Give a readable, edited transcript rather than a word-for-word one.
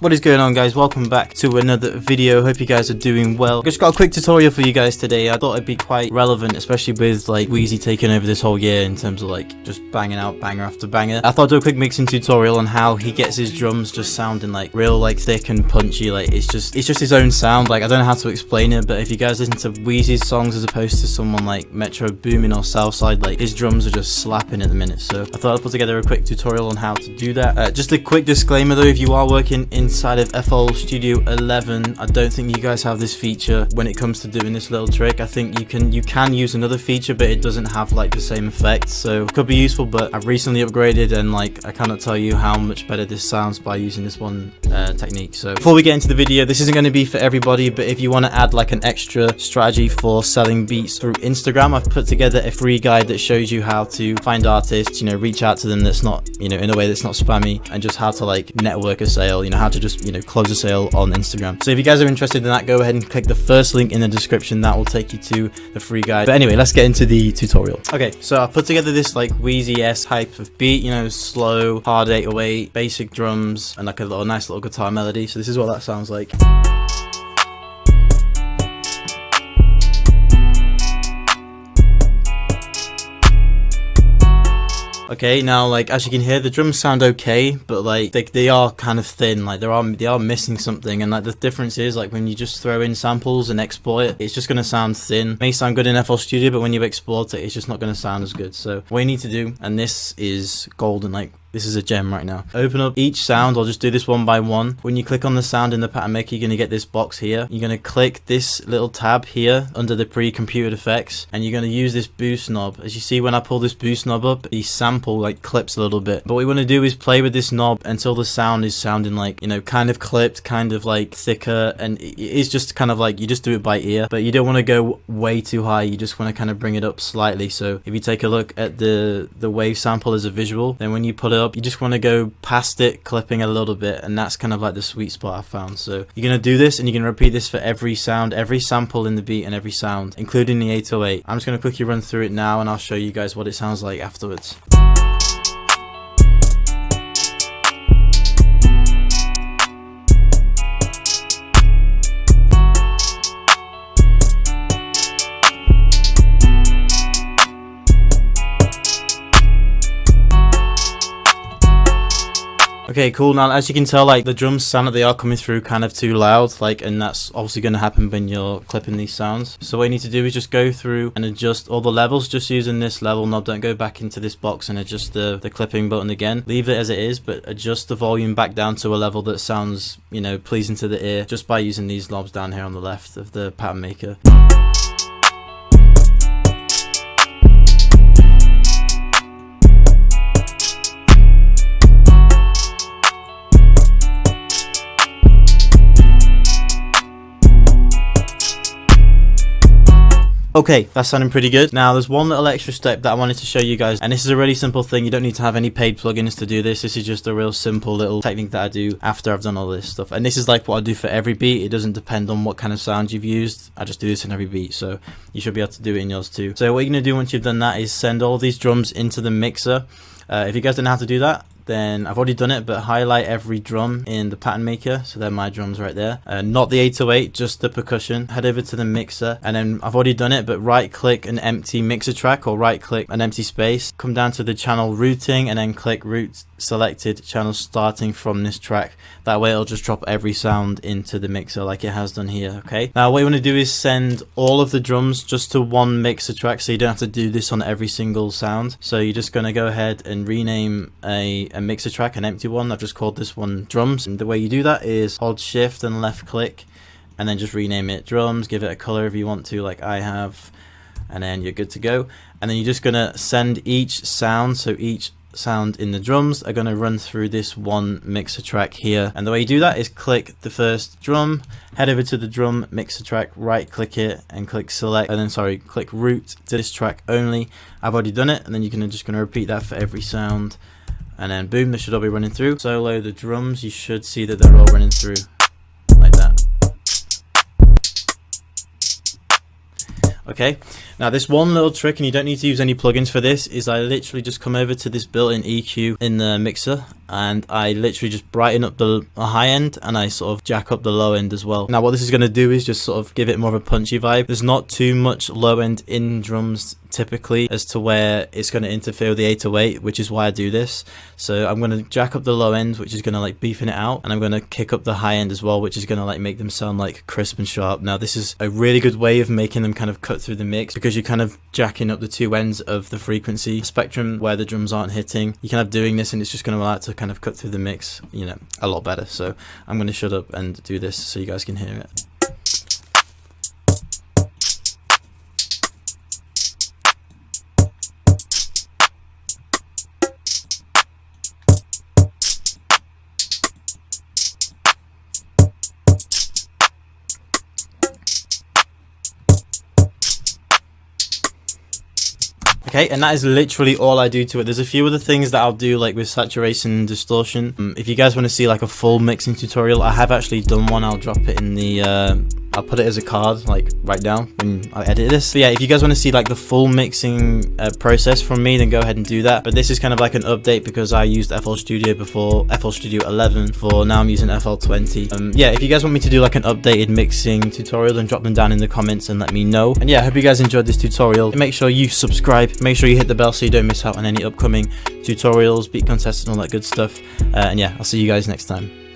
What is going on, guys? Welcome back to another video. Hope you guys are doing well. Just got a quick tutorial for you guys today. I thought it'd be quite relevant, especially with like WHEEZY taking over this whole year in terms of like just banging out banger after banger. I thought I'd do a quick mixing tutorial on how he gets his drums just sounding like real like thick and punchy. Like it's just his own sound. Like I don't know how to explain it, but if you guys listen to WHEEZY's songs as opposed to someone like Metro Boomin or Southside, like his drums are just slapping at the minute. So I thought I'd put together a quick tutorial on how to do that. Just a quick disclaimer though, if you are working inside of FL Studio 11, I don't think you guys have this feature when it comes to doing this little trick. I think you can use another feature, but it doesn't have like the same effect, so it could be useful. But I've recently upgraded and like I cannot tell you how much better this sounds by using this one technique. So before we get into the video, this isn't going to be for everybody, but if you want to add like an extra strategy for selling beats through Instagram, I've put together a free guide that shows you how to find artists, reach out to them that's not, in a way that's not spammy, and just how to like network a sale, how to just, close a sale on Instagram. So if you guys are interested in that, go ahead and click the first link in the description. That will take you to the free guide. But anyway, let's get into the tutorial. Okay, so I've put together this like WHEEZY-esque type of beat, slow, hard 808, basic drums, and like a nice little guitar melody. So this is what that sounds like. Okay, now like as you can hear, the drums sound okay, but like they are kind of thin. Like they are missing something, and like the difference is like when you just throw in samples and export it, it's just gonna sound thin. It may sound good in FL Studio, but when you export it, it's just not gonna sound as good. So what you need to do, and this is golden, like this is a gem right now. Open up each sound. I'll just do this one by one. When you click on the sound in the pattern maker, you're going to get this box here. You're going to click this little tab here under the pre-computed effects, and you're going to use this boost knob. As you see, when I pull this boost knob up, the sample like clips a little bit. But what we want to do is play with this knob until the sound is sounding like, kind of clipped, kind of like thicker, and it's just kind of like you just do it by ear, but you don't want to go way too high. You just want to kind of bring it up slightly. So if you take a look at the wave sample as a visual, then when you put it up, you just want to go past it, clipping a little bit, and that's kind of like the sweet spot I found. So you're going to do this, and you're going to repeat this for every sound, every sample in the beat, and every sound, including the 808. I'm just going to quickly run through it now, and I'll show you guys what it sounds like afterwards. Okay, cool. Now, as you can tell, like the drums sound like they are coming through kind of too loud, like, and that's obviously going to happen when you're clipping these sounds. So what you need to do is just go through and adjust all the levels, just using this level knob. Don't go back into this box and adjust the clipping button again. Leave it as it is, but adjust the volume back down to a level that sounds, pleasing to the ear, just by using these knobs down here on the left of the pattern maker. Okay, that's sounding pretty good. Now, there's one little extra step that I wanted to show you guys, and this is a really simple thing. You don't need to have any paid plugins to do this. This is just a real simple little technique that I do after I've done all this stuff. And this is like what I do for every beat. It doesn't depend on what kind of sound you've used. I just do this in every beat, so you should be able to do it in yours too. So what you're going to do once you've done that is send all these drums into the mixer. If you guys don't know how to do that, then I've already done it, but highlight every drum in the pattern maker. So they're my drums right there. Not the 808, just the percussion. Head over to the mixer, and then I've already done it, but right click an empty mixer track, or right click an empty space. Come down to the channel routing, and then click route selected channel starting from this track. That way it'll just drop every sound into the mixer like it has done here. Okay, now what you want to do is send all of the drums just to one mixer track, so you don't have to do this on every single sound. So you're just going to go ahead and rename a mixer track, an empty one. I've just called this one drums, and the way you do that is hold shift and left click, and then just rename it drums. Give it a color if you want to, like I have, and then you're good to go. And then you're just gonna send each sound, so each sound in the drums are going to run through this one mixer track here. And the way you do that is click the first drum, head over to the drum mixer track, right click it and click select, and then click route to this track only. I've already done it, and then you're just going to repeat that for every sound, and then boom, they should all be running through. Solo the drums, you should see that they're all running through like that. Okay, now this one little trick, and you don't need to use any plugins for this, is I literally just come over to this built-in EQ in the mixer, and I literally just brighten up the high end, and I sort of jack up the low end as well. Now what this is going to do is just sort of give it more of a punchy vibe. There's not too much low end in drums typically as to where it's going to interfere with the 808, which is why I do this. So I'm going to jack up the low end, which is going to like beefing it out, and I'm going to kick up the high end as well, which is going to like make them sound like crisp and sharp. Now this is a really good way of making them kind of cut through the mix, because you're kind of jacking up the two ends of the frequency spectrum where the drums aren't hitting. You're kind of doing this, and it's just going to allow it to kind of cut through the mix, you know, a lot better. So I'm going to shut up and do this so you guys can hear it. Okay, and that is literally all I do to it. There's a few other things that I'll do, like with saturation and distortion. If you guys want to see like a full mixing tutorial, I have actually done one. I'll drop it in the I'll put it as a card, like right now when I edit this. But yeah, if you guys want to see like the full mixing process from me, then go ahead and do that. But this is kind of like an update because I used FL Studio before, FL Studio 11, for now I'm using FL 20. Yeah, if you guys want me to do like an updated mixing tutorial, then drop them down in the comments and let me know. And yeah, I hope you guys enjoyed this tutorial. Make sure you subscribe, make sure you hit the bell so you don't miss out on any upcoming tutorials, beat contests and all that good stuff. And yeah, I'll see you guys next time.